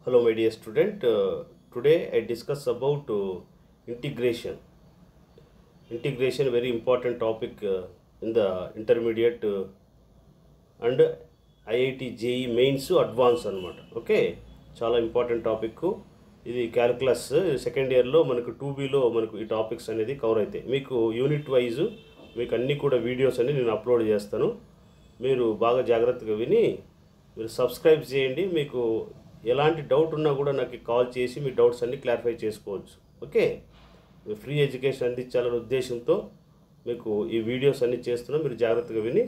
Hello my dear student, today I discuss about integration. Integration very important topic in the intermediate and IIT JEE mains advance అనమాట. Okay, చాలా important topic ఇది. Calculus second ఇయర్లో మనకు 2Bలో మనకు ఈ topics అనేది cover అవుతాయి. మీకు యూనిట్ వైజ్ మీకు అన్నీ కూడా వీడియోస్ అన్ని నేను అప్లోడ్ చేస్తాను. మీరు బాగా జాగ్రత్తగా విని మీరు సబ్స్క్రైబ్ చేయండి. మీకు ఎలాంటి డౌట్ ఉన్నా కూడా నాకు కాల్ చేసి మీ డౌట్స్ అన్నీ క్లారిఫై చేసుకోవచ్చు. ఓకే, ఫ్రీ ఎడ్యుకేషన్ అందించాలనే ఉద్దేశంతో మీకు ఈ వీడియోస్ అన్నీ చేస్తున్నా. మీరు జాగ్రత్తగా విని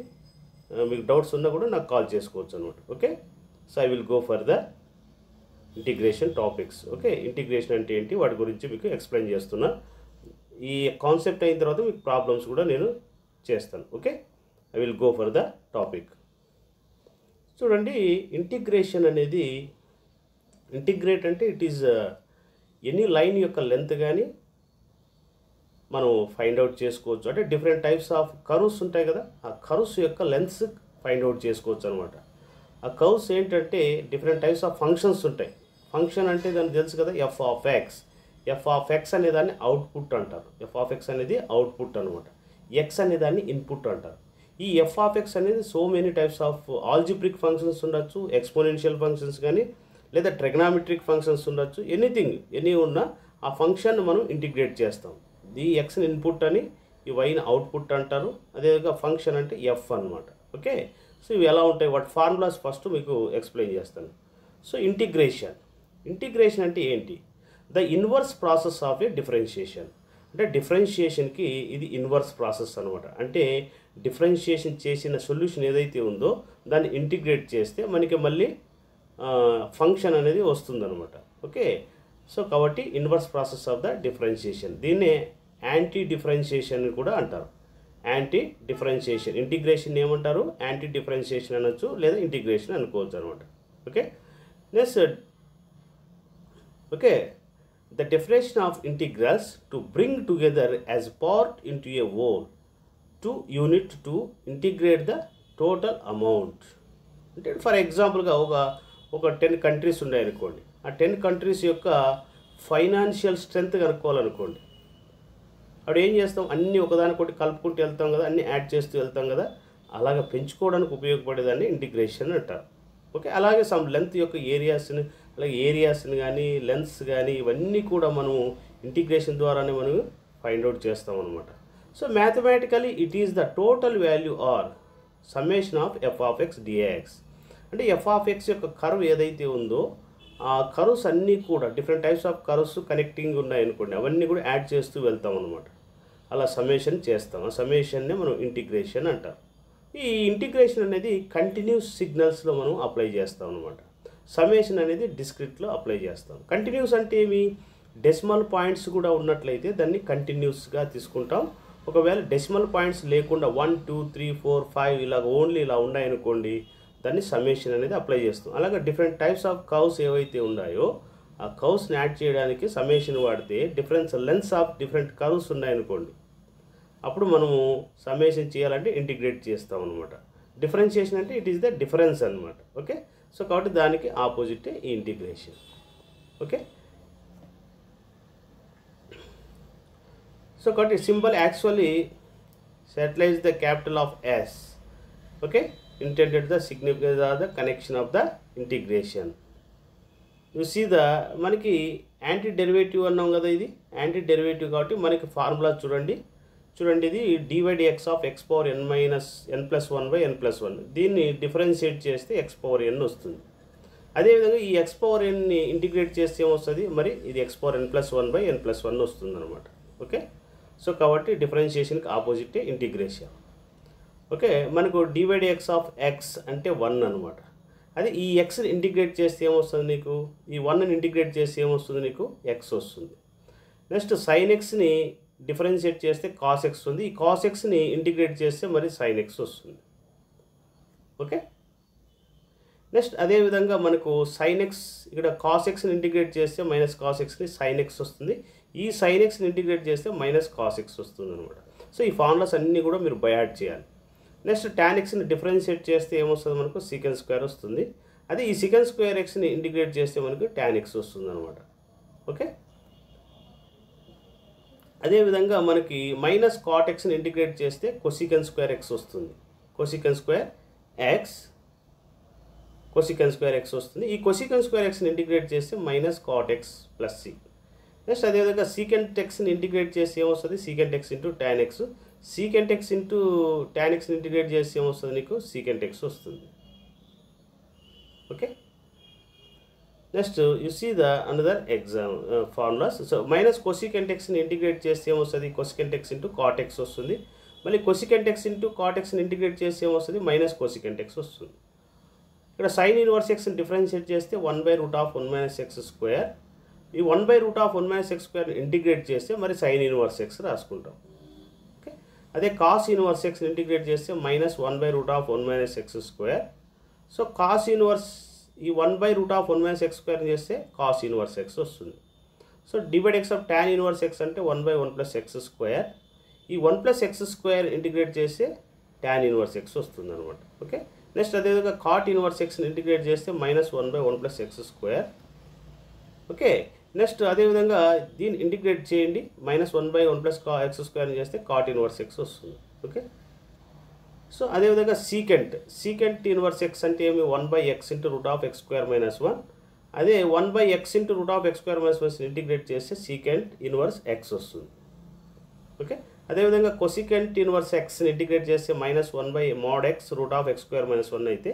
మీకు డౌట్స్ ఉన్నా కూడా నాకు కాల్ చేసుకోవచ్చు అనమాట. Okay, so I will go for the integration topics. Okay, integration అంటే ఏంటి వాటి గురించి మీకు ఎక్స్ప్లెయిన్ చేస్తున్నా. ఈ కాన్సెప్ట్ అయిన తర్వాత మీకు ప్రాబ్లమ్స్ కూడా నేను చేస్తాను. Okay, I will go for the topic. చూడండి, ఇంటిగ్రేషన్ అనేది, ఇంటిగ్రేట్ అంటే ఇట్ ఈజ్ ఎనీ లైన్ యొక్క లెంత్ కానీ మనం ఫైండ్ అవుట్ చేసుకోవచ్చు. అంటే డిఫరెంట్ టైప్స్ ఆఫ్ కర్వ్స్ ఉంటాయి కదా, ఆ కర్వ్స్ యొక్క లెంత్స్ ఫైండ్ అవుట్ చేసుకోవచ్చు అనమాట. ఆ కర్వ్స్ ఏంటంటే డిఫరెంట్ టైప్స్ ఆఫ్ ఫంక్షన్స్ ఉంటాయి. ఫంక్షన్ అంటే దానికి తెలుసు కదా, F of X. F of X అనే దాన్ని అవుట్పుట్ అంటారు. ఎఫ్ ఆఫ్ ఎక్స్ అనేది అవుట్పుట్ అనమాట. ఎక్స్ అనే దాన్ని ఇన్పుట్ అంటారు. ఈ ఎఫ్ ఆఫ్ ఎక్స్ అనేది so many types of algebraic functions ఉండొచ్చు, ఎక్స్పోనెన్షియల్ ఫంక్షన్స్ కానీ, లేదా ట్రిగ్నామెట్రిక్ ఫంక్షన్స్ ఉండొచ్చు. ఎనీథింగ్ ఎనీ ఉన్న ఆ ఫంక్షన్ మనం ఇంటిగ్రేట్ చేస్తాం. ఈ ఎక్స్ని ఇన్పుట్ అని, ఈ వైని అవుట్పుట్ అంటారు. అదేవిధంగా ఫంక్షన్ అంటే ఎఫ్ అనమాట. ఓకే, సో ఇవి ఎలా ఉంటాయి, వాటి ఫార్ములాస్ ఫస్ట్ మీకు ఎక్స్ప్లెయిన్ చేస్తాను. సో ఇంటిగ్రేషన్ అంటే ఏంటి? The inverse process of A differentiation. అంటే డిఫరెన్షియేషన్కి ఇది ఇన్వర్స్ ప్రాసెస్ అనమాట. అంటే డిఫరెన్షియేషన్ చేసిన సొల్యూషన్ ఏదైతే ఉందో దాన్ని ఇంటిగ్రేట్ చేస్తే మనకి మళ్ళీ ఫంక్షన్ అనేది వస్తుందన్నమాట. ఓకే, సో కాబట్టి inverse process of the differentiation, దీన్నే యాంటీ డిఫరెన్షియేషన్ కూడా అంటారు. యాంటీ డిఫరెన్షియేషన్, ఇంటిగ్రేషన్ ఏమంటారు? యాంటీ డిఫరెన్షియేషన్ అనొచ్చు, లేదా ఇంటిగ్రేషన్ అనుకోవచ్చు అనమాట. Okay, next okay, the definition of integrals to bring together as part into A whole to unit to integrate the total amount. అంటే for ఎగ్జాంపుల్గా ఒక 10 కంట్రీస్ ఉన్నాయనుకోండి. ఆ 10 కంట్రీస్ యొక్క ఫైనాన్షియల్ స్ట్రెంత్ కనుక్కోవాలనుకోండి. అప్పుడు ఏం చేస్తాం, అన్నీ ఒకదానికొకటి కలుపుకుంటూ వెళ్తాం కదా, అన్నీ యాడ్ చేస్తూ వెళ్తాం కదా. అలాగ పెంచుకోవడానికి ఉపయోగపడేదాన్ని ఇంటిగ్రేషన్ అంటారు. ఓకే, అలాగే సమ్ లెంత్ యొక్క ఏరియాస్ని కానీ లెంత్స్ కానీ ఇవన్నీ కూడా మనము ఇంటిగ్రేషన్ ద్వారానే మనం ఫైండ్ అవుట్ చేస్తాం అనమాట. So mathematically it is the total value or summation of F of X dx. అంటే ఎఫ్ ఆఫ్ ఎక్స్ యొక్క కర్వ్ ఏదైతే ఉందో ఆ కర్వ్స్ అన్నీ కూడా different types of curves connecting ఉన్నాయనుకోండి, అవన్నీ కూడా యాడ్ చేస్తూ వెళ్తాం అనమాట. అలా సమ్మేషన్ చేస్తాం. ఆ సమ్మేషన్నే మనం ఇంటిగ్రేషన్ అంటాం. ఈ ఇంటిగ్రేషన్ అనేది కంటిన్యూస్ సిగ్నల్స్లో మనం అప్లై చేస్తాం అనమాట. సమ్మేషన్ అనేది డిస్క్రిట్లో అప్లై చేస్తాం. కంటిన్యూస్ అంటే ఏమి, డెసిమల్ పాయింట్స్ కూడా ఉన్నట్లయితే దాన్ని కంటిన్యూస్గా తీసుకుంటాం. ఒకవేళ డెసిమల్ పాయింట్స్ లేకుండా 1 2 3 4 5 ఇలాగ ఓన్లీ ఇలా ఉన్నాయనుకోండి, దాన్ని సమ్మేషన్ అనేది అప్లై చేస్తాం. అలాగే డిఫరెంట్ టైప్స్ ఆఫ్ కర్వ్స్ ఏవైతే ఉన్నాయో ఆ కర్వ్స్ని యాడ్ చేయడానికి సమ్మేషన్ వాడితే difference lens of different curves ఉన్నాయనుకోండి, అప్పుడు మనము సమ్మేషన్ చేయాలంటే ఇంటిగ్రేట్ చేస్తాం అనమాట. డిఫరెన్షియేషన్ అంటే ఇట్ ఈస్ ద డిఫరెన్స్ అనమాట. ఓకే, సో కాబట్టి దానికి ఆపోజిటే ఈ ఇంటిగ్రేషన్. ఓకే, సో కాబట్టి symbol actually stylise the capital of S. Okay, intended the significance of the connection of the integration. You see the మనకి యాంటీ డెరివేటివ్ అన్నాం కదా, ఇది యాంటీ డెరివేటివ్ కాబట్టి మనకి ఫార్ములా చూడండి. ఇది dx of x power n minus n+1/n+1. దీన్ని differentiate చేస్తే x పవర్ n వస్తుంది. అదేవిధంగా ఈ x పవర్ nని ఇంటిగ్రేట్ చేస్తే ఏమొస్తుంది, మరి ఇది x పవర్ n+1/n+1 వస్తుంది అనమాట. ఓకే, సో కాబట్టి డిఫరెన్షియేషన్కి ఆపోజిటే ఇంటిగ్రేషన్. ఓకే, మనకు dx ఆఫ్ ఎక్స్ అంటే 1 అనమాట. అది ఈ ఎక్స్ని ఇంటిగ్రేట్ చేస్తే ఏమొస్తుంది నీకు, ఈ 1ని ఇంటిగ్రేట్ చేస్తే ఏమొస్తుంది నీకు, ఎక్స్ వస్తుంది. నెక్స్ట్ సైన్ ఎక్స్ని డిఫరెన్షియేట్ చేస్తే కాస్ ఎక్స్ ఉంది. ఈ కాస్ ఎక్స్ని ఇంటిగ్రేట్ చేస్తే మరి సైన్ ఎక్స్ వస్తుంది. ఓకే, నెక్స్ట్ అదేవిధంగా మనకు సైన్ ఎక్స్, ఇక్కడ కాస్ ఎక్స్ని ఇంటిగ్రేట్ చేస్తే మైనస్ కాస్ ఎక్స్ని సైన్ ఎక్స్ వస్తుంది. ఈ సైన్ ఎక్స్ని ఇంటిగ్రేట్ చేస్తే మైనస్ కాస్ ఎక్స్ వస్తుంది అనమాట. సో ఈ ఫార్ములాస్ అన్నీ కూడా మీరు బై యాడ్ చేయాలి. నెక్స్ట్ tan xని డిఫరెన్షియేట్ చేస్తే ఏమొస్తుంది మనకు, సీకెండ్ స్క్వేర్ వస్తుంది. అదే ఈ సెకండ్ స్క్వేర్ ఎక్స్ని ఇంటిగ్రేట్ చేస్తే మనకు tan x వస్తుంది అనమాట. ఓకే, అదేవిధంగా మనకి మైనస్ కాట్ ఎక్స్ని ఇంటిగ్రేట్ చేస్తే కొసికెన్ స్క్వేర్ ఎక్స్ వస్తుంది. కొసికెన్ స్క్వేర్ ఎక్స్ వస్తుంది. ఈ కొసికెన్ స్క్వేర్ ఎక్స్ని ఇంటిగ్రేట్ చేస్తే minus cot X plus C. Next అదేవిధంగా సీకెంట్ ఎక్స్ని ఇంటిగ్రేట్ చేస్తే ఏమొస్తుంది, secant X into tan x. Secant X into tan xని ఇంటిగ్రేట్ చేస్తే ఏమొస్తుంది, నీకు సీకెంట్ ఎక్స్ వస్తుంది. Okay, next you see the another exam formulas. So minus cosecant ఎక్స్ని ఇంటిగ్రేట్ చేస్తే ఏమొస్తుంది, cosecant X into cot X వస్తుంది. మళ్ళీ కొసికెంట్ ఎక్స్ ఇంటూ కాట్ ఎక్స్ని ఇంటిగ్రేట్ చేస్తే ఏమొస్తుంది, మైనస్ కొసికెంట్ ఎక్స్ వస్తుంది. ఇక్కడ సైన్ ఇన్వర్స్ ఎక్స్ని డిఫరెన్షియేట్ చేస్తే 1/√1 - x². ఈ 1/√1 - x² ఇంటిగ్రేట్ చేస్తే మరి సైన్ ఇన్వర్స్ ఎక్స్ రాసుకుంటాం. ఓకే, అదే కాస్ ఇన్వర్స్ ఎక్స్ని ఇంటిగ్రేట్ చేస్తే -1/√1 - x². సో కాస్ ఇన్వర్స్ ఈ 1/√1 - x² చేస్తే కాస్ ఇన్వర్స్ ఎక్స్ వస్తుంది. So divide X of tan inverse X అంటే 1/1 + x². ఈ 1 + x² ఇంటిగ్రేట్ చేస్తే tan ఇన్వర్స్ ఎక్స్ వస్తుంది అనమాట. ఓకే, నెక్స్ట్ అదేవిధంగా కాట్ ఇన్వర్స్ ఎక్స్ని ఇంటిగ్రేట్ చేస్తే -1/1 + x². ఓకే, నెక్స్ట్ అదేవిధంగా దీన్ని ఇంటిగ్రేట్ చేయండి, -1/1 + x² చేస్తే కాట్ ఇన్వర్స్ ఎక్స్ వస్తుంది. ఓకే, సో అదేవిధంగా సీకెంట్ ఇన్వర్స్ ఎక్స్ అంటే ఏమి, 1/x × √x² - 1. అదే 1/x × √x² - 1 ఇంటిగ్రేట్ చేస్తే సీకెంట్ ఇన్వర్స్ ఎక్స్ వస్తుంది. ఓకే, అదేవిధంగా కొసికెంట్ ఇన్వర్స్ ఎక్స్ని ఇంటిగ్రేట్ చేస్తే -1/mod x √x² - 1 అయితే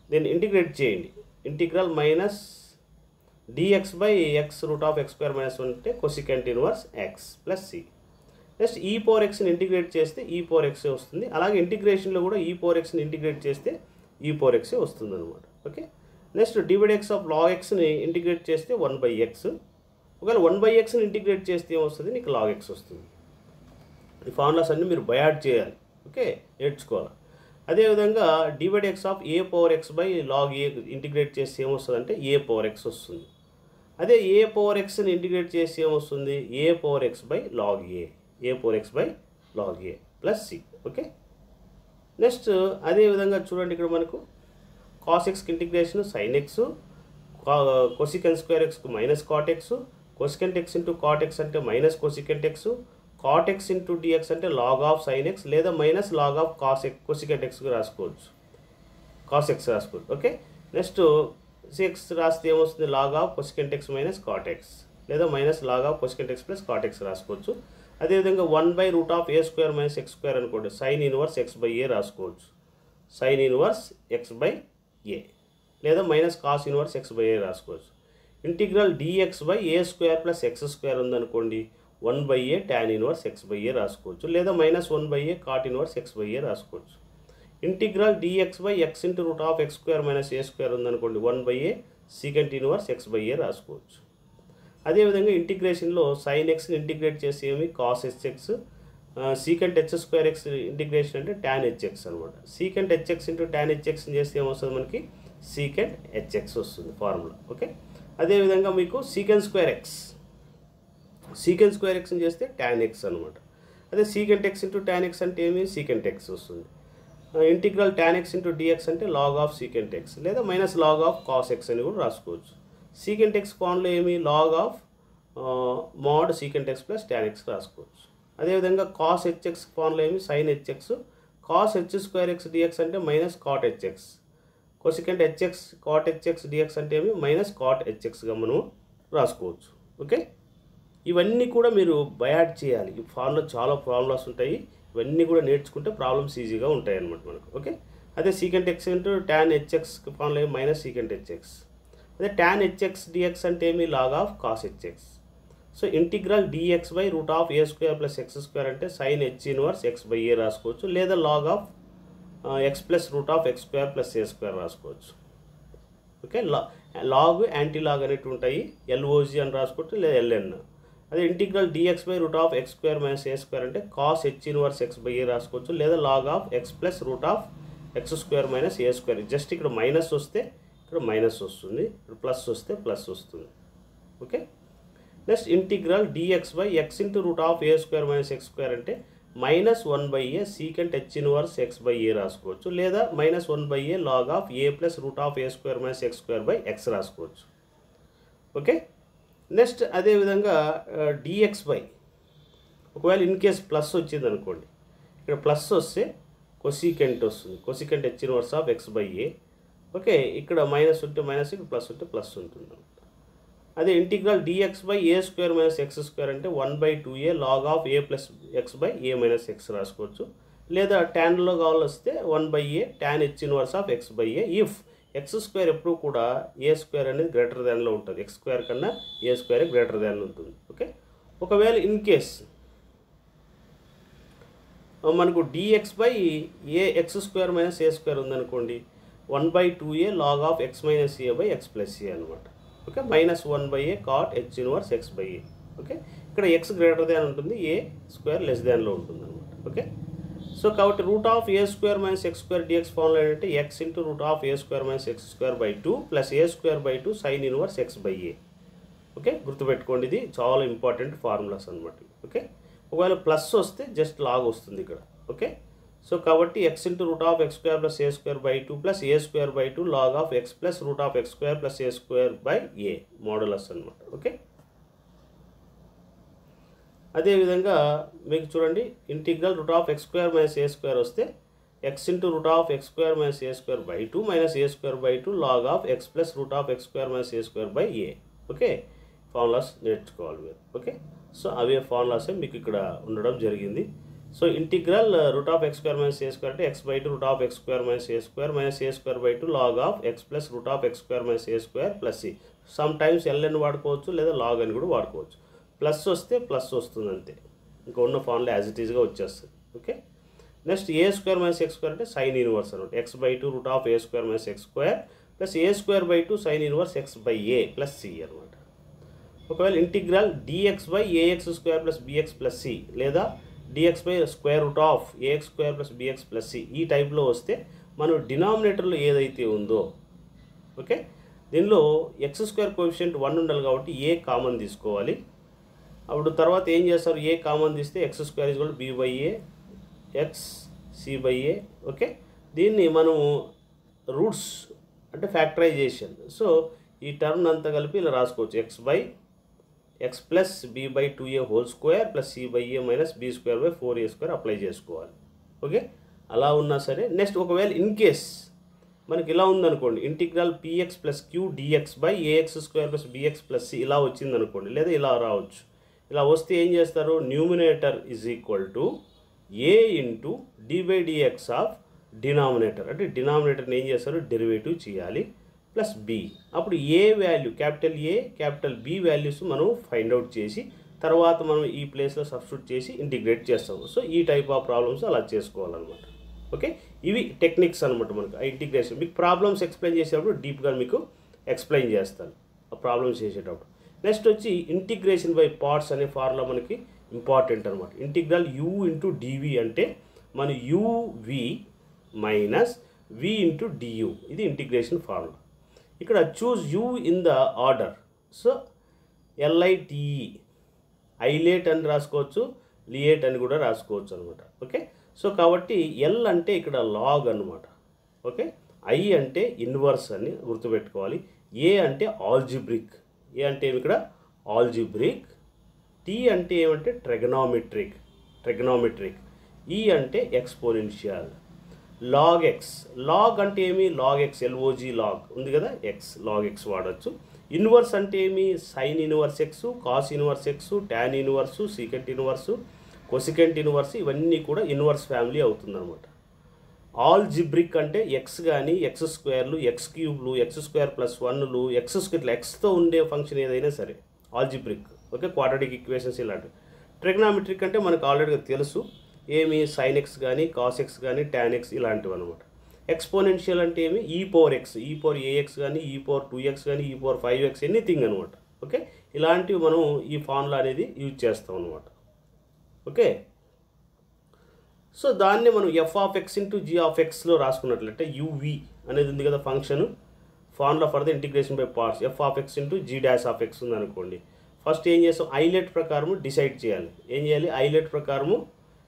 దీన్ని ఇంటిగ్రేట్ చేయండి, ఇంటిగ్రల్ -dx/x √x² - 1 అంటే cosecant inverse X plus C. Next e⁴xని ఇంటిగ్రేట్ చేస్తే e⁴x వస్తుంది. అలాగే ఇంటిగ్రేషన్లో కూడా e⁴xని ఇంటిగ్రేట్ చేస్తే e⁴x వస్తుంది అనమాట. Okay, next divide X of log xని ఇంటిగ్రేట్ చేస్తే 1/x. ఒకవేళ 1/xని ఇంటిగ్రేట్ చేస్తే ఏమొస్తుంది, నీకు log x వస్తుంది. ఈ ఫార్ములాస్ అన్నీ మీరు బయాడ్ చేయాలి. ఓకే, నేర్చుకోవాలి. అదేవిధంగా divide X of a⁴x/log a integrate చేస్తే ఏమొస్తుంది అంటే a⁴x వస్తుంది. అదే a⁴xని ఇంటిగ్రేట్ చేస్తే ఏమొస్తుంది, a⁴x/log a, a⁴x/log a plus C. Okay, next అదేవిధంగా చూడండి, ఇక్కడ మనకు కాస్ ఎక్స్కి integration sine X, cosecant square ఎక్స్కు minus cot X, cosecant X into cot X అంటే minus cosecant X, cot X into dx అంటే లాగ్ ఆఫ్ సైన్ ఎక్స్ లేదా minus log of cosecant ఎక్స్కి రాసుకోవచ్చు, కాస్ ఎక్స్ రాసుకోవచ్చు. Okay, next six రాస్తే ఏమొస్తుంది, log of cosecant X minus cot X లేదా minus log of cosecant X plus cot X రాసుకోవచ్చు. అదేవిధంగా 1/√(a² - x² అనుకోండి, సైన్ ఇన్వర్స్ x/a రాసుకోవచ్చు, సైన్ ఇన్వర్స్ x/a లేదా మైనస్ కాస్ ఇన్వర్స్ x/a రాసుకోవచ్చు. ఇంటిగ్రల్ dx/a² + x² ఉందనుకోండి, 1/a tan ఇన్వర్స్ x/a రాసుకోవచ్చు లేదా -1/a cot ఇన్వర్స్ x/a రాసుకోవచ్చు. ఇంటిగ్రల్ dx/x × √(x² - a² ఉందనుకోండి, 1/a secant ఇన్వర్స్ x/a రాసుకోవచ్చు. అదేవిధంగా ఇంటిగ్రేషన్లో సైన్ ఎక్స్ని ఇంటిగ్రేట్ చేసి ఏమి cos hx, secant h² x integration అంటే tan hx అనమాట. Secant hx into tan hx చేస్తే ఏమొస్తుంది, మనకి సీకెంట్ hx వస్తుంది ఫార్ములా. ఓకే, అదేవిధంగా మీకు సీకెంట్ స్క్వేర్ ఎక్స్ని చేస్తే tan x అనమాట. అదే secant x into tan x అంటే ఏమి, సీకెంట్ x వస్తుంది. Integral tan x into dx అంటే లాగ్ ఆఫ్ సీకెంట్ x లేదా minus log of cos x అని కూడా రాసుకోవచ్చు. సీకెంట్ x ఫార్ములా ఏమి, log of mod secant x plus tan x రాసుకోవచ్చు. అదేవిధంగా కాస్ hx ఫార్ములా ఏమి, sine hx, cos h² x dx అంటే minus cot hx, cosecant hx cot hx dx అంటే ఏమి, మైనస్ కాట్ hxగా మనం రాసుకోవచ్చు. ఓకే, ఇవన్నీ కూడా మీరు బయాడ్ చేయాలి. ఈ ఫార్ములా చాలా ఫార్ములాస్ ఉంటాయి, ఇవన్నీ కూడా నేర్చుకుంటే ప్రాబ్లమ్స్ ఈజీగా ఉంటాయి అన్నమాట మనకు. ఓకే, అదే secant x into tan hx formula ఏమి, మైనస్ సీకెంట్ hx. అదే tan hx dx అంటే ఏమి, log of cos hx. So integral dx/√(a² + x² అంటే సైన్ h ఇన్వర్స్ x/a రాసుకోవచ్చు లేదా log of x plus √(x² + a² రాసుకోవచ్చు. Okay, log anti log అనేవి ఉంటాయి, LOG అని రాసుకోవచ్చు లేదా LN. అదే ఇంటిగ్రల్ dx/√(x² - a² అంటే కాస్ h ఇన్వర్స్ x/a రాసుకోవచ్చు లేదా log of x plus √(x² - a². Just ఇక్కడ మైనస్ వస్తే ఇక్కడ మైనస్ వస్తుంది, ఇక్కడ ప్లస్ వస్తే ప్లస్ వస్తుంది. Okay, next integral dx/x × √(a² - x² అంటే -1/a secant h inverse x/a రాసుకోవచ్చు, లేదా -1/a log of a plus root of a square minus x square by x రాసుకోవచ్చు. ఓకే, నెక్స్ట్ అదేవిధంగా dx/, ఒకవేళ ఇన్ కేస్ ప్లస్ వచ్చింది అనుకోండి, ఇక్కడ plus వస్తే కొసీకెంట్ వస్తుంది, cosecant h inverse of x/a. Okay, ఇక్కడ మైనస్ ఉంటే మైనస్, ఇక్కడ ప్లస్ ఉంటే ప్లస్ ఉంటుంది అనమాట. అదే integral dx/a square minus X square అంటే 1/2a log of a plus x by a minus x రాసుకోవచ్చు, లేదా ట్యాన్లో కావాలి వస్తే 1/a tan h inverse of x/a if X square ఎప్పుడు కూడా ఏ స్క్వేర్ అనేది గ్రేటర్ దాన్లో ఉంటుంది, ఎక్స్ స్క్వేర్ కన్నా ఏ స్క్వేర్ గ్రేటర్ దాన్ ఉంటుంది. ఓకే, ఒకవేళ ఇన్ కేస్ మనకు dx/a ఎక్స్ స్క్వేర్ మైనస్ ఏ స్క్వేర్ ఉందనుకోండి, 1/2a log of x minus a by x plus a అనమాట. Okay, -1/a cot h inverse x/a. Okay, ఇక్కడ x greater than ఉంటుంది, A square less దాన్లో ఉంటుంది అనమాట. Okay, so కాబట్టి root of A square minus X square dx formula ఏంటంటే X into root of A square minus X square by 2 plus A square by 2 sine inverse x/a. Okay, గుర్తుపెట్టుకోండి, ఇది చాలా important formulas అనమాట. Okay, ఒకవేళ plus వస్తే just log వస్తుంది ఇక్కడ. Okay, so కాబట్టి X into root of X square plus A square by 2 plus A square by 2 log of X plus root of X square plus A square by A modulus అనమాట. Okay, అదేవిధంగా మీకు చూడండి, integral root of X square minus A square వస్తే X into root of X square minus A square by 2 minus A square by 2 log of X plus root of X square minus A square by A. Okay, formulas నేర్చుకోవాలి మీరు. Okay, so అవే ఫార్ములాసే మీకు ఇక్కడ ఉండడం జరిగింది. So integral root of X square minus A square అంటే x by 2 root of X square minus A square by 2 log of X plus root of X square minus A square plus c. Some times LN వాడుకోవచ్చు, లేదా log అని కూడా వాడుకోవచ్చు. Plus వస్తే plus వస్తుంది అంతే, ఇంకా ఉన్న ఫార్ములా యాజ్ ఇట్ ఈస్గా వచ్చేస్తుంది. Okay, next A square minus X square అంటే సైన్ ఇన్వర్స్ అనమాట, X by 2 root of A square minus X square plus A square by 2 sine inverse X by A plus C అనమాట. ఒకవేళ ఇంటిగ్రల్ dx/a x square plus bx plus C, లేదా dx/, square root of ax square plus bx plus C, ఈ టైప్లో వస్తే మనం డినామినేటర్లో ఏదైతే ఉందో, ఓకే, దీనిలో ఎక్స్ స్క్వేర్ కోఎఫిషియంట్ 1 ఉండాలి కాబట్టి ఏ కామన్ తీసుకోవాలి. అప్పుడు తర్వాత ఏం చేస్తారు, ఏ కామన్ తీస్తే X square is equal b/a X c/a. Okay, దీన్ని మనము రూట్స్ అంటే ఫ్యాక్టరైజేషన్, సో ఈ టర్మ్ అంతా కలిపి ఇలా రాసుకోవచ్చు, x plus b/2a whole square plus c/a minus b square by 4a square apply చేసుకోవాలి. ఓకే, అలా ఉన్నా సరే. నెక్స్ట్ ఒకవేళ ఇన్ కేస్ మనకి ఇలా ఉందనుకోండి, integral px plus q dx/ax square plus bx plus c ఇలా వచ్చిందనుకోండి, లేదా ఇలా రావచ్చు. ఇలా వస్తే ఏం చేస్తారు, numerator is equal to a into d/dx of denominator, అంటే డినామినేటర్ని ఏం చేస్తారు, డెరివేటివ్ చేయాలి, ప్లస్ b. అప్పుడు A value capital A capital B values మనం ఫైండ్ అవుట్ చేసి తర్వాత మనం ఈ ప్లేస్లో సబ్స్టిట్యూట్ చేసి ఇంటిగ్రేట్ చేస్తాము. సో ఈ టైప్ ఆఫ్ ప్రాబ్లమ్స్ అలా చేసుకోవాలన్నమాట. ఓకే, ఇవి టెక్నిక్స్ అనమాట మనకు ఆ ఇంటిగ్రేషన్. మీకు ప్రాబ్లమ్స్ ఎక్స్ప్లెయిన్ చేసేటప్పుడు డీప్గా మీకు ఎక్స్ప్లెయిన్ చేస్తాను ఆ ప్రాబ్లమ్స్ చేసేటప్పుడు. నెక్స్ట్ వచ్చి ఇంటిగ్రేషన్ బై పార్ట్స్ అనే ఫార్ములా మనకి ఇంపార్టెంట్ అనమాట. ఇంటిగ్రల్ u ఇంటూ డివి అంటే మన uv minus v into du, ఇది ఇంటిగ్రేషన్ ఫార్ములా. ఇక్కడ choose u in the order, so LITE ఐలేట్ అని రాసుకోవచ్చు, లియేట్ అని కూడా రాసుకోవచ్చు అనమాట. ఓకే, సో కాబట్టి L అంటే ఇక్కడ లాగ్ అనమాట. ఓకే, I అంటే ఇన్వర్స్ అని గుర్తుపెట్టుకోవాలి, A అంటే ఆల్జిబ్రిక్, ఏ అంటే ఏమి ఇక్కడ ఆల్జిబ్రిక్, T అంటే ఏమంటే ట్రిగనోమెట్రిక్, E అంటే ఎక్స్పోనెన్షియల్, లాగ్ ఎక్స్, లాగ్ అంటే ఏమి లాగ్ ఎక్స్, LOG లాగ్ ఉంది కదా, ఎక్స్ లాగ్ ఎక్స్ వాడచ్చు. ఇన్వర్స్ అంటే ఏమి sine inverse x, cos inverse x, tan inverse, secant inverse, cosecant inverse, ఇవన్నీ కూడా ఇన్వర్స్ ఫ్యామిలీ అవుతుందన్నమాట. ఆల్జిబ్రిక్ అంటే ఎక్స్ కానీ ఎక్స్ స్క్వేర్లు, ఎక్స్ క్యూబ్లు, ఎక్స్ స్క్వేర్ ప్లస్ 1లు, ఎక్స్ స్క్వేర్లు, ఎక్స్తో ఉండే ఫంక్షన్ ఏదైనా సరే ఆల్జిబ్రిక్. ఓకే, క్వాడ్రాటిక్ ఈక్వేషన్స్ ఇలాంటివి. ట్రిగ్నామెట్రిక్ అంటే మనకు ఆల్రెడీ తెలుసు, ఏమి సైన్ ఎక్స్ కానీ కాస్ ఎక్స్ కానీ టాన్ ఎక్స్ ఇలాంటివి అనమాట. ఎక్స్పోనెన్షియల్ అంటే ఏమి ఈ పవర్ ఎక్స్, ఈ పవర్ ఏఎక్స్ కానీ ఈ పవర్ 2x కానీ ఈ పవర్ 5x ఎనీథింగ్ అనమాట. ఓకే, ఇలాంటివి మనం ఈ ఫార్ములా అనేది యూజ్ చేస్తాం అనమాట. ఓకే, సో దాన్ని మనం f(x) ఇంటూ g(x)లో రాసుకున్నట్లయితే uv అనేది ఉంది కదా function, formula for the integration by parts, f(x) into g'(x) ఉందనుకోండి. ఫస్ట్ ఏం చేస్తాం, ఐలెట్ ప్రకారము డిసైడ్ చేయాలి. ఏం చేయాలి, ఐలెట్ ప్రకారము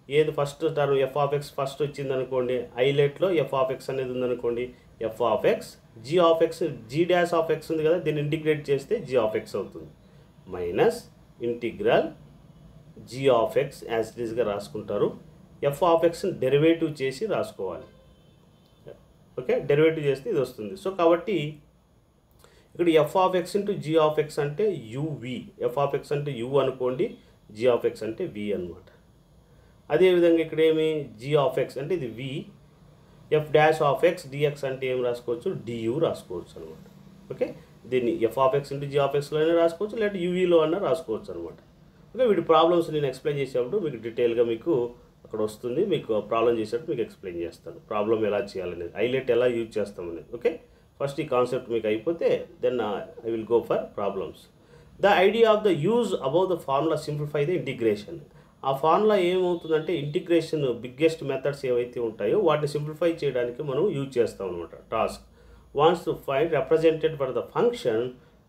ఏది first term f of x first వచ్చింది అనుకోండి, ఐలెట్లో ఎఫ్ ఆఫ్ ఎక్స్ అనేది ఉందనుకోండి, f of x g of x, g dash of x ఉంది కదా, దీన్ని ఇంటిగ్రేట్ చేస్తే జీ ఆఫ్ ఎక్స్ అవుతుంది, minus integral g of x as it ఈస్గా రాసుకుంటారు. ఎఫ్ ఆఫ్ ఎక్స్ని డెరివేటివ్ చేసి రాసుకోవాలి. ఓకే, డెరివేటివ్ చేస్తే ఇది వస్తుంది. సో కాబట్టి ఇక్కడ F of X into G of X అంటే యువి, ఎఫ్ ఆఫ్ ఎక్స్ అంటే యు అనుకోండి, జీ ఆఫ్ ఎక్స్ అంటే వి అనమాట. అదేవిధంగా ఇక్కడ ఏమి జీ ఆఫ్ ఎక్స్ అంటే ఇది v, f dash of x dx అంటే ఏం రాసుకోవచ్చు, డియు రాసుకోవచ్చు అనమాట. ఓకే, దీన్ని f of X into G of ఎక్స్లో అయినా రాసుకోవచ్చు, లేకపోతే యూవీలో అయినా రాసుకోవచ్చు అనమాట. ఓకే, వీటి ప్రాబ్లమ్స్ నేను ఎక్స్ప్లెయిన్ చేసేటప్పుడు మీకు డీటెయిల్గా మీకు అక్కడ వస్తుంది, మీకు ప్రాబ్లం చేసేటప్పుడు మీకు ఎక్స్ప్లెయిన్ చేస్తాను, ప్రాబ్లం ఎలా చేయాలనేది, హైలైట్ ఎలా యూజ్ చేస్తామనేది. ఓకే, ఫస్ట్ ఈ కాన్సెప్ట్ మీకు అయిపోతే then I will go for problems. The idea of the use above the formula simplify the integration. ఆ ఫార్ములా ఏమవుతుందంటే ఇంటిగ్రేషన్ బిగ్గెస్ట్ మెథడ్స్ ఏవైతే ఉంటాయో వాటిని సింప్లిఫై చేయడానికి మనం యూజ్ చేస్తాం అనమాట. Task wants to find represented for the function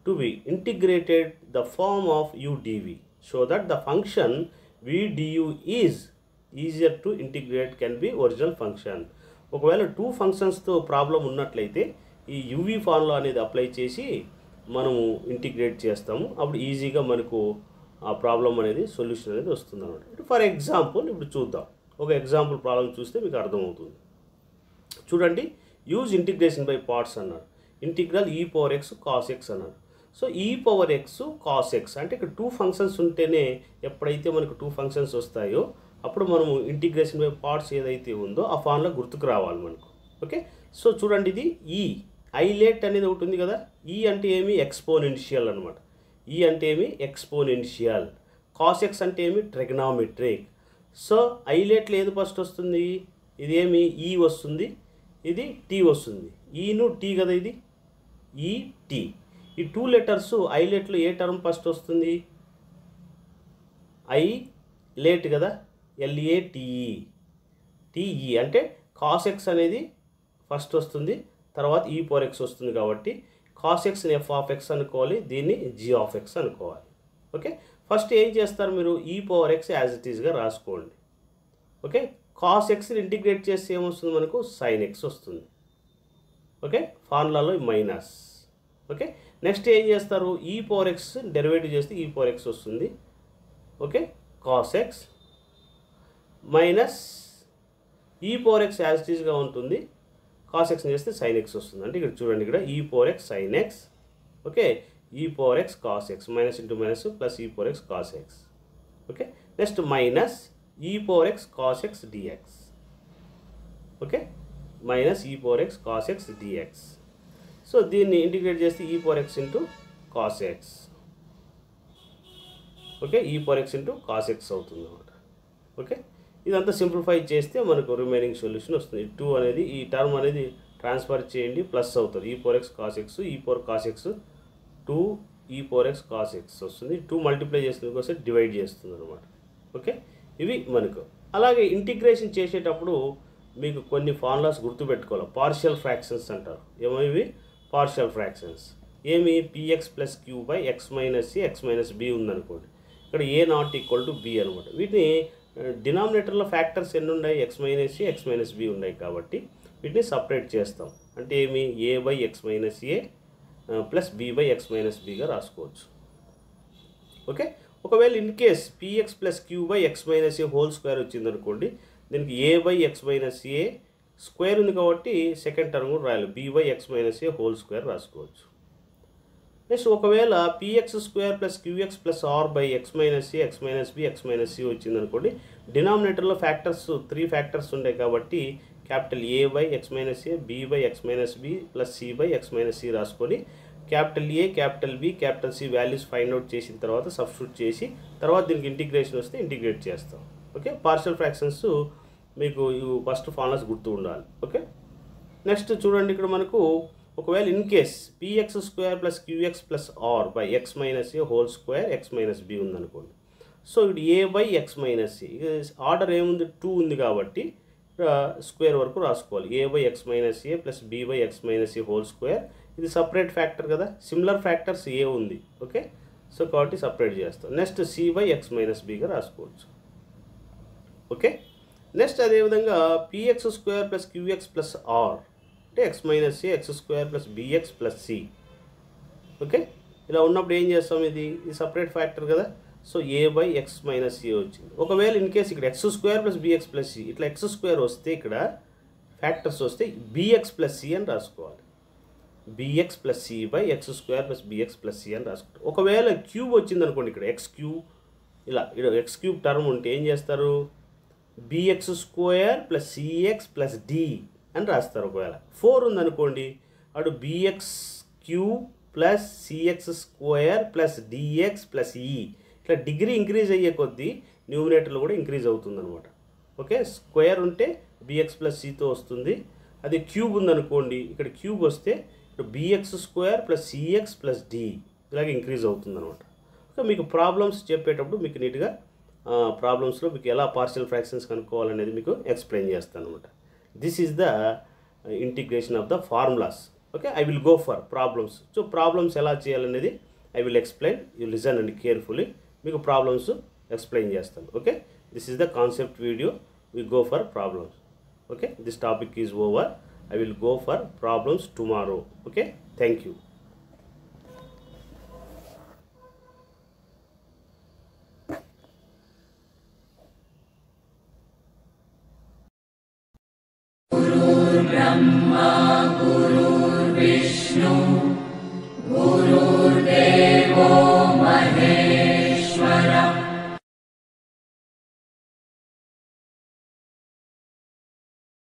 to be integrated the form of U D V so that the function V D U is easier to integrate can be original function. ఒకవేళ two ఫంక్షన్స్తో problem ఉన్నట్లయితే ఈ UV formula అనేది apply చేసి మనము integrate చేస్తాము, అప్పుడు ఈజీగా మనకు ఆ ప్రాబ్లం అనేది సొల్యూషన్ అనేది వస్తుంది అనమాట. ఫర్ ఎగ్జాంపుల్ ఇప్పుడు చూద్దాం, ఒక ఎగ్జాంపుల్ ప్రాబ్లం చూస్తే మీకు అర్థమవుతుంది. చూడండి, యూజ్ ఇంటిగ్రేషన్ బై పార్ట్స్ అన్నాడు, ఇంటిగ్రల్ ఈ పవర్ ఎక్స్ కాస్ ఎక్స్ అన్నాడు. సో ఈ పవర్ ఎక్స్ కాస్ ఎక్స్ అంటే ఇక్కడ టూ ఫంక్షన్స్ ఉంటేనే, ఎప్పుడైతే మనకు టూ ఫంక్షన్స్ వస్తాయో అప్పుడు మనము ఇంటిగ్రేషన్ బై పార్ట్స్ ఏదైతే ఉందో ఆ ఫార్ములా గుర్తుకు రావాలి మనకు. ఓకే, సో చూడండి, ఇది ఈ ఐలెట్ అనేది ఒకటి ఉంది కదా, ఈ అంటే ఏమి ఎక్స్పోనెన్షియల్ అనమాట, ఈ అంటే ఏమి ఎక్స్పోనెన్షియల్, కాస్ ఎక్స్ అంటే ఏమి ట్రిగ్నామెట్రిక్. సో ఐలెట్లో ఏది ఫస్ట్ వస్తుంది, ఇది ఏమి ఈ వస్తుంది, ఇది టీ వస్తుంది, ఈను టీ కదా, ఇది ఈ టీ. ఈ టూ లెటర్స్ ఐలెట్లో ఏ టర్మ్ ఫస్ట్ వస్తుంది, ఐ లేట్ కదా, ఎల్ఏటిఈ, టీఈ అంటే కాస్ ఎక్స్ అనేది ఫస్ట్ వస్తుంది, తర్వాత ఈ పవర్ ఎక్స్ వస్తుంది. కాబట్టి కాస్ ఎక్స్ని ఎఫ్ ఆఫ్ ఎక్స్ అనుకోవాలి, దీన్ని జీ ఆఫ్ ఎక్స్ అనుకోవాలి. ఓకే, ఫస్ట్ ఏం చేస్తారు మీరు, ఈ పవర్ ఎక్స్ యాజ్ ఇట్ ఈస్గా రాసుకోండి. ఓకే, కాస్ ఎక్స్ని ఇంటిగ్రేట్ చేస్తే ఏమొస్తుంది మనకు, సైన్ ఎక్స్ వస్తుంది. ఓకే, ఫార్ములాలో మైనస్. ఓకే, నెక్స్ట్ ఏం చేస్తారు, ఈ పవర్ ఎక్స్ డెరివేటివ్ చేస్తే ఈ పవర్ ఎక్స్ వస్తుంది. Okay, cos x minus e power x as it ఈస్గా ఉంటుంది, కాస్ ఎక్స్ని చేస్తే సైన్ ఎక్స్ వస్తుంది. అంటే ఇక్కడ చూడండి, ఇక్కడ e power x sine x, okay, e power x cos x, minus into minus plus e power x cos x. Okay, next minus e power x cos x dx. Okay, minus e power x cos x dx. So దీన్ని integrate చేస్తే e power x into cos x. Okay, e power x into cos x అవుతుంది అన్నమాట. Okay, ఇదంతా simplify చేస్తే మనకు remaining solution వస్తుంది. 2 అనేది ఈ టర్మ్ అనేది ట్రాన్స్ఫర్ చేయండి, ప్లస్ అవుతుంది, ఈ పవర్ ఎక్స్ కాస్ ఎక్స్, ఈ పవర్ కాస్ ఎక్స్ 2 ఈ పవర్ ఎక్స్ కాస్ ఎక్స్ వస్తుంది. 2 మల్టిప్లై చేసిన కోసం డివైడ్ చేస్తుంది అనమాట. ఓకే, ఇవి మనకు. అలాగే ఇంటిగ్రేషన్ చేసేటప్పుడు మీకు కొన్ని ఫార్ములాస్ గుర్తుపెట్టుకోవాలి. పార్షియల్ ఫ్రాక్షన్స్ అంటారు, ఏమో ఇవి పార్షియల్ ఫ్రాక్షన్స్. ఏమి, px plus q by x minus c x minus b ఉందనుకోండి, ఇక్కడ a not equal to b అనమాట. వీటిని డినామినేటర్లో ఫ్యాక్టర్స్ ఎన్ని ఉన్నాయి, x minus c x minus b ఉన్నాయి కాబట్టి వీటిని సపరేట్ చేస్తాం. అంటే ఏమి, a by x minus a plus b by x minus బిగా రాసుకోవచ్చు. ఓకే, ఒకవేళ in case px plus q by x minus a whole square వచ్చిందనుకోండి, దీనికి ఏ by x minus A square ఉంది కాబట్టి సెకండ్ టర్మ్ కూడా రాయాలి, b by x minus a whole square రాసుకోవచ్చు. నెక్స్ట్ ఒకవేళ px square plus qx plus r by x minus c x minus b x minus c వచ్చిందనుకోండి, డినామినేటర్లో factors 3 factors ఉంటాయి కాబట్టి capital A by x minus a, b by x minus b plus c by x minus c రాసుకొని capital A capital B capital C values find out చేసిన తర్వాత substitute చేసి తర్వాత దీనికి ఇంటిగ్రేషన్ వస్తే ఇంటిగ్రేట్ చేస్తాం. ఓకే, పార్షియల్ ఫ్రాక్షన్స్ మీకు first formulas గుర్తు ఉండాలి. ఓకే, నెక్స్ట్ చూడండి, ఇక్కడ మనకు ఒకవేళ in case px square plus qx plus r by x minus a whole square x minus b ఉందనుకోండి, సో ఇది a by x minus c, order ఏముంది 2 ఉంది కాబట్టి స్క్వేర్ వరకు రాసుకోవాలి. A by x minus a plus b by x minus a whole square, ఇది separate factor కదా, similar factors ఏ ఉంది. ఓకే, సో కాబట్టి సపరేట్ చేస్తాం. Next c by x minus బిగా రాసుకోవచ్చు. ఓకే. నెక్స్ట్ అదేవిధంగా px square plus qx plus r అంటే x minus c x square plus bx plus c. Okay, ఇలా ఉన్నప్పుడు ఏం చేస్తాం, ఇది సపరేట్ ఫ్యాక్టర్ కదా, so a by x minus c వచ్చింది. ఒకవేళ ఇన్ కేస్ ఇక్కడ x square plus bx plus c ఇట్లా x స్క్వేర్ వస్తే ఇక్కడ ఫ్యాక్టర్స్ వస్తే bx ప్లస్ c అని రాసుకోవాలి. bx plus c by X square plus bx plus c అని రాసుకుంటారు. ఒకవేళ క్యూబ్ వచ్చింది అనుకోండి, ఇక్కడ ఎక్స్ క్యూబ్, ఇలా ఎక్స్ క్యూబ్ టర్మ్ ఉంటే ఏం చేస్తారు, bx square plus cx plus d అని రాస్తారు. ఒకవేళ 4 ఉందనుకోండి, అటు bx cube plus cx square plus dx plus e. ఇట్లా డిగ్రీ ఇంక్రీజ్ అయ్యే కొద్దీ న్యూమినేటర్లు కూడా ఇంక్రీజ్ అవుతుంది అనమాట. ఓకే, స్క్వేర్ ఉంటే bx ప్లస్ cతో వస్తుంది. అది క్యూబ్ ఉందనుకోండి, ఇక్కడ క్యూబ్ వస్తే bx square plus cx plus d ఇలాగే ఇంక్రీజ్ అవుతుంది అనమాట. ఓకే, మీకు ప్రాబ్లమ్స్ చెప్పేటప్పుడు మీకు నీట్గా ప్రాబ్లమ్స్లో మీకు ఎలా పార్షియల్ ఫ్రాక్షన్స్ కనుక్కోవాలనేది మీకు ఎక్స్ప్లెయిన్ చేస్తాను అనమాట. This is the integration of the formulas. Okay, I will go for problems. So problems ఎలా చేయాలనేది I will explain, you listen and carefully. మీకు ప్రాబ్లమ్స్ ఎక్స్ప్లెయిన్ చేస్తాను. Okay, this is the concept video, we go for problems. Okay, this topic is over. I will go for problems tomorrow. Okay, thank you.